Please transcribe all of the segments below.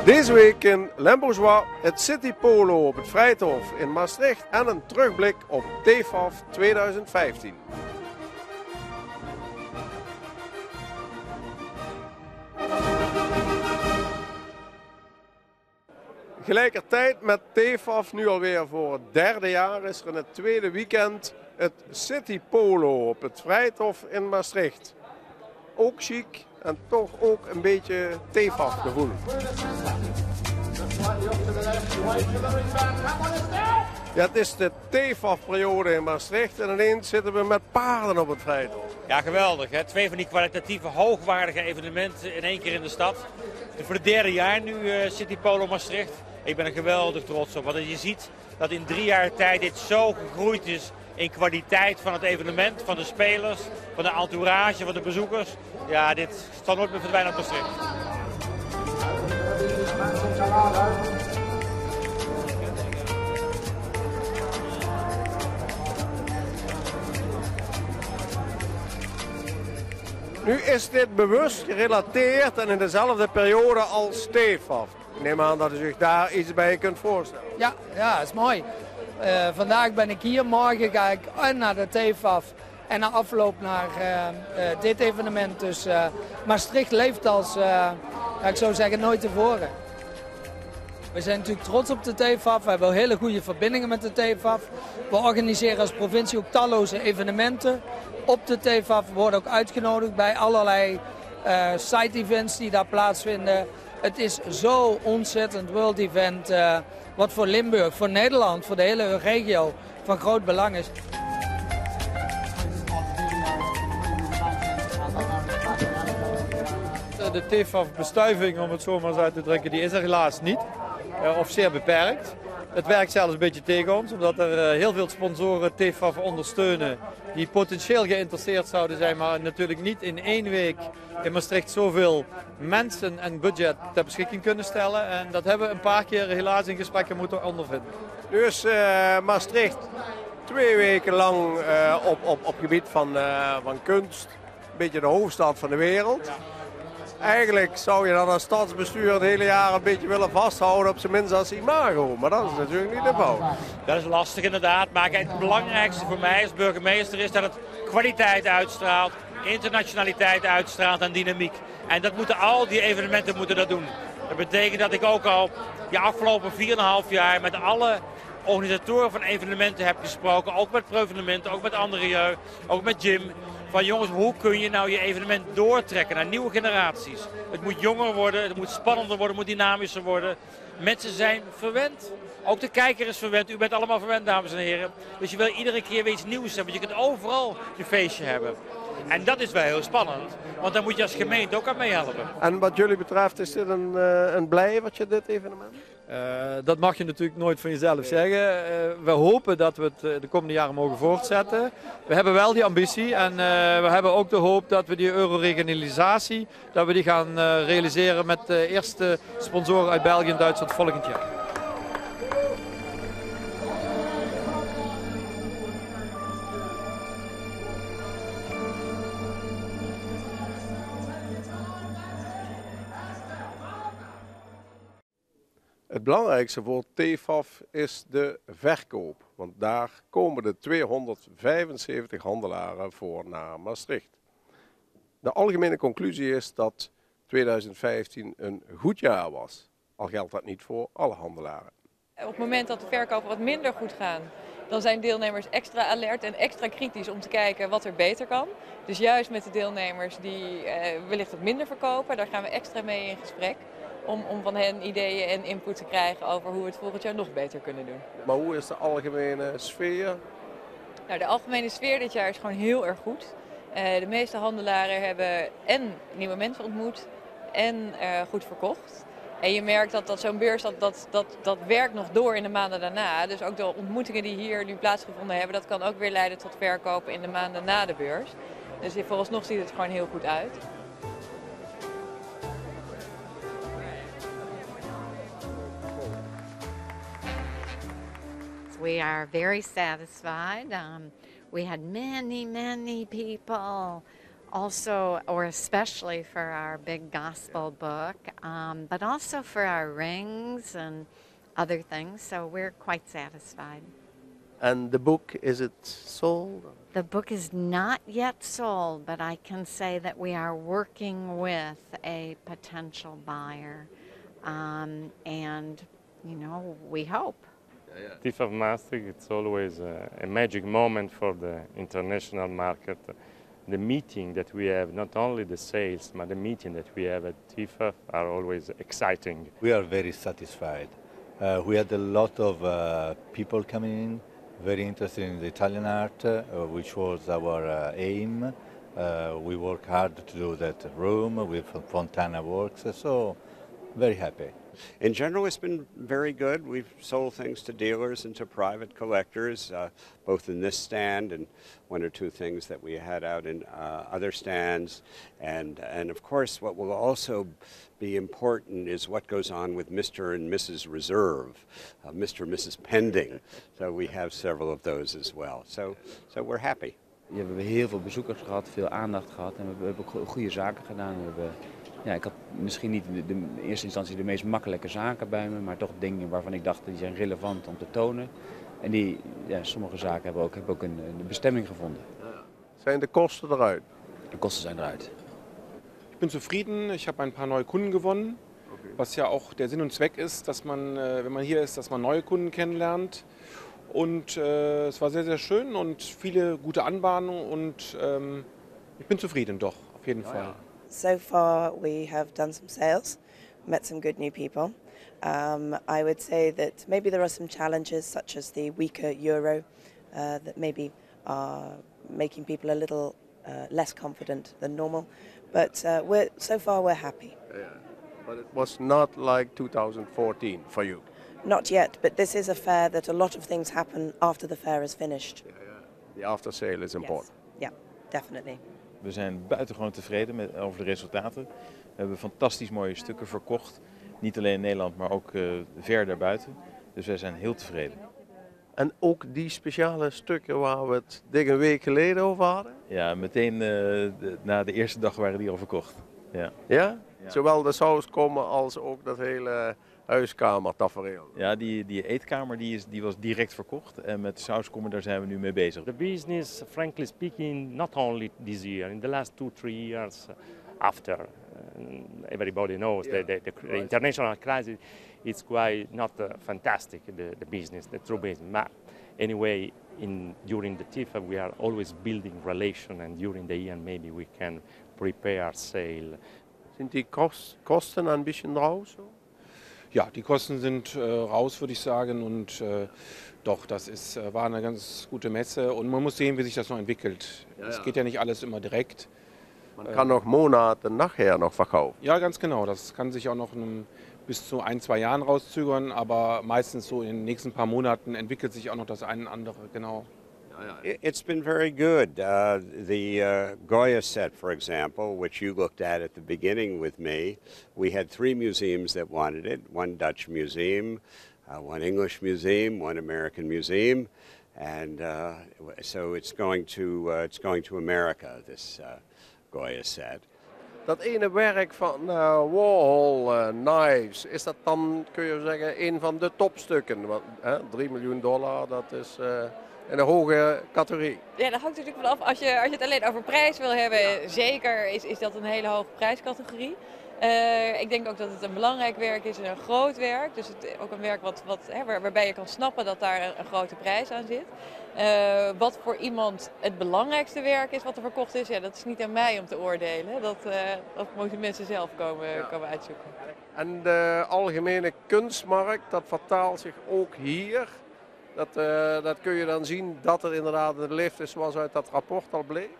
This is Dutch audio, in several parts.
Deze week in Lembourgeois het City Polo op het Vrijthof in Maastricht en een terugblik op TFAF 2015. Gelijkertijd met TFAF nu alweer voor het derde jaar is er in het tweede weekend het City Polo op het Vrijthof in Maastricht. Ook chic en toch ook een beetje TFAF gevoel. Ja, het is de TFAF-periode in Maastricht en ineens zitten we met paarden op het Vrijthof. Ja, geweldig. Hè? Twee van die kwalitatieve, hoogwaardige evenementen in één keer in de stad. Voor het derde jaar nu City Polo Maastricht. Ik ben er geweldig trots op. Want je ziet dat in 3 jaar tijd dit zo gegroeid is in kwaliteit van het evenement, van de spelers, van de entourage, van de bezoekers. Ja, dit zal nooit meer verdwijnen op Maastricht. Nu is dit bewust gerelateerd en in dezelfde periode als TFAF. Ik neem aan dat u zich daar iets bij kunt voorstellen. Ja, dat is mooi. Vandaag ben ik hier, morgen ga ik naar de TFAF en na afloop naar dit evenement. Dus Maastricht leeft als, ik zou zeggen, nooit tevoren. We zijn natuurlijk trots op de TFAF, we hebben hele goede verbindingen met de TFAF. We organiseren als provincie ook talloze evenementen op de TFAF. We worden ook uitgenodigd bij allerlei side-events die daar plaatsvinden. Het is zo ontzettend world event wat voor Limburg, voor Nederland, voor de hele regio van groot belang is. De TFAF-bestuiving, om het zo maar eens uit te drukken, die is er helaas niet. Of zeer beperkt. Het werkt zelfs een beetje tegen ons, omdat er heel veel sponsoren TFAF ondersteunen die potentieel geïnteresseerd zouden zijn, maar natuurlijk niet in 1 week in Maastricht zoveel mensen en budget ter beschikking kunnen stellen. En dat hebben we een paar keer helaas in gesprekken moeten ondervinden. Nu is Maastricht 2 weken lang op gebied van kunst, een beetje de hoofdstad van de wereld. Eigenlijk zou je dan als stadsbestuur het hele jaar een beetje willen vasthouden op zijn minst als imago. Maar dat is natuurlijk niet de fout. Dat is lastig inderdaad. Maar het belangrijkste voor mij als burgemeester is dat het kwaliteit uitstraalt, internationaliteit uitstraalt en dynamiek. En dat moeten al die evenementen moeten dat doen. Dat betekent dat ik ook al de afgelopen 4,5 jaar met alle organisatoren van evenementen heb gesproken. Ook met Preuvenementen, ook met andere jeugd, ook met Jim. Van jongens, hoe kun je nou je evenement doortrekken naar nieuwe generaties? Het moet jonger worden, het moet spannender worden, het moet dynamischer worden. Mensen zijn verwend. Ook de kijker is verwend. U bent allemaal verwend, dames en heren. Dus je wil iedere keer weer iets nieuws hebben. Want je kunt overal je feestje hebben. En dat is wel heel spannend. Want daar moet je als gemeente ook aan meehelpen. En wat jullie betreft, is dit een blijvertje, dit evenement? Dat mag je natuurlijk nooit van jezelf zeggen. We hopen dat we het de komende jaren mogen voortzetten. We hebben wel die ambitie en we hebben ook de hoop dat we die euroregionalisatie dat we die gaan realiseren met de eerste sponsoren uit België en Duitsland volgend jaar. Het belangrijkste voor TFAF is de verkoop, want daar komen de 275 handelaren voor naar Maastricht. De algemene conclusie is dat 2015 een goed jaar was, al geldt dat niet voor alle handelaren. Op het moment dat de verkopen wat minder goed gaan, dan zijn deelnemers extra alert en extra kritisch om te kijken wat er beter kan. Dus juist met de deelnemers die wellicht wat minder verkopen, daar gaan we extra mee in gesprek. Om van hen ideeën en input te krijgen over hoe we het volgend jaar nog beter kunnen doen. Maar hoe is de algemene sfeer? Nou, de algemene sfeer dit jaar is gewoon heel erg goed. De meeste handelaren hebben en nieuwe mensen ontmoet en goed verkocht. En je merkt dat zo'n beurs, dat werkt nog door in de maanden daarna. Dus ook de ontmoetingen die hier nu plaatsgevonden hebben, dat kan ook weer leiden tot verkopen in de maanden na de beurs. Dus vooralsnog ziet het gewoon heel goed uit. we are very satisfied. We had many people also, or especially for our big gospel book, but also for our rings and other things, so we're quite satisfied. And the book, is it sold? The book is not yet sold, but I can say that we are working with a potential buyer, and, you know, we hope. TIFAF of Maastricht, it's always a magic moment for the international market. The meeting that we have, not only the sales, but the meeting that we have at TIFAF are always exciting. We are very satisfied. We had a lot of people coming in, very interested in the Italian art, which was our aim. We work hard to do that room with Fontana Works, so very happy. In general, it's been very good. We've sold things to dealers and to private collectors, both in this stand and one or two things that we had out in other stands. And of course, what will also be important is what goes on with Mr. and Mrs. Reserve, Mr. and Mrs. Pending. So we have several of those as well. So we're happy. We hebben heel veel bezoekers gehad, veel aandacht gehad en we hebben goede zaken gedaan. Ik had misschien niet in eerste instantie de meest makkelijke zaken bij me, maar toch dingen waarvan ik dacht die zijn relevant om te tonen. En sommige zaken hebben ook een bestemming gevonden. Zijn de kosten eruit? De kosten zijn eruit. Ich bin zufrieden, ich habe ein paar neue Kunden gewonnen, was ja auch der Sinn und Zweck ist, dass man, wenn man hier ist, dass man neue Kunden kennenlernt. Und es war sehr, sehr schön und viele gute Anbahnungen und ich bin zufrieden, doch, auf jeden Fall. So far we have done some sales, met some good new people. I would say that maybe there are some challenges such as the weaker euro that maybe are making people a little less confident than normal. But so far we're happy. Yeah. But it was not like 2014 for you? Not yet, but this is a fair that a lot of things happen after the fair is finished. The after sale is important. Yes. Yeah, definitely. We zijn buitengewoon tevreden over de resultaten. We hebben fantastisch mooie stukken verkocht. Niet alleen in Nederland, maar ook ver daarbuiten. Dus wij zijn heel tevreden. En ook die speciale stukken waar we het een week geleden over hadden? Ja, meteen na de eerste dag waren die al verkocht. Ja? Ja? Zowel de sauskomer als ook dat hele huiskamertafereel. Ja, die eetkamer die was direct verkocht en met de sauskomer daar zijn we nu mee bezig. The business, frankly speaking, not only this year, in the last 2-3 years after, everybody knows the international crisis, it's quite not fantastic, the business, the true business. But anyway, during the TIFAF we are always building relation and during the year maybe we can prepare sale. Sind die Kosten ein bisschen raus? Ja, die Kosten sind raus, würde ich sagen. Und doch, das war eine ganz gute Messe. Und man muss sehen, wie sich das noch entwickelt. Es geht ja nicht alles immer direkt. Man kann noch Monate nachher noch verkaufen. Ja, ganz genau. Das kann sich auch noch bis zu 1-2 Jahren rauszögern. Aber meistens so in den nächsten paar Monaten entwickelt sich auch noch das eine oder andere. Genau. It's been very good. The Goya set, for example, which you looked at the beginning with me, we had 3 museums that wanted it. One Dutch museum, one English museum, one American museum, and so it's going to America. This Goya set. Dat ene werk van Warhol Knives, is dat dan, kun je zeggen, een van de topstukken? Want $3 miljoen, dat is in een hoge categorie. Ja, dat hangt natuurlijk wel af. Als je het alleen over prijs wil hebben, zeker is dat een hele hoge prijscategorie. Ik denk ook dat het een belangrijk werk is en een groot werk. Dus ook een werk waarbij je kan snappen dat daar een grote prijs aan zit. Wat voor iemand het belangrijkste werk is wat er verkocht is, dat is niet aan mij om te oordelen. Dat moeten mensen zelf komen uitzoeken. En de algemene kunstmarkt, dat vertaalt zich ook hier. Dat kun je dan zien dat er inderdaad een lift is zoals uit dat rapport al bleek?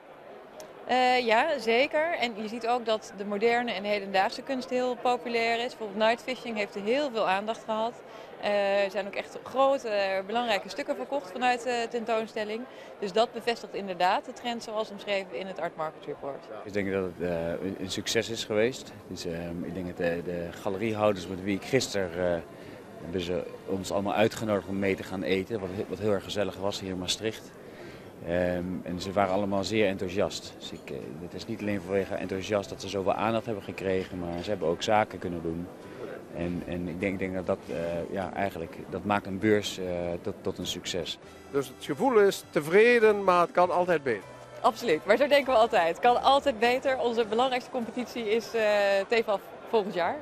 Ja, zeker. En je ziet ook dat de moderne en hedendaagse kunst heel populair is. Bijvoorbeeld Night Fishing heeft er heel veel aandacht gehad. Er zijn ook echt grote, belangrijke stukken verkocht vanuit de tentoonstelling. Dus dat bevestigt inderdaad de trend zoals omschreven in het Art Market Report. Ik denk dat het een succes is geweest. Dus, ik denk dat de galeriehouders met wie ik gisteren hebben ze ons allemaal uitgenodigd om mee te gaan eten, wat heel erg gezellig was hier in Maastricht. En ze waren allemaal zeer enthousiast. Dus het is niet alleen vanwege enthousiast dat ze zoveel aandacht hebben gekregen, maar ze hebben ook zaken kunnen doen. En ik denk dat eigenlijk dat maakt een beurs tot een succes. Dus het gevoel is tevreden, maar het kan altijd beter. Absoluut, maar zo denken we altijd. Het kan altijd beter. Onze belangrijkste competitie is TFAF volgend jaar.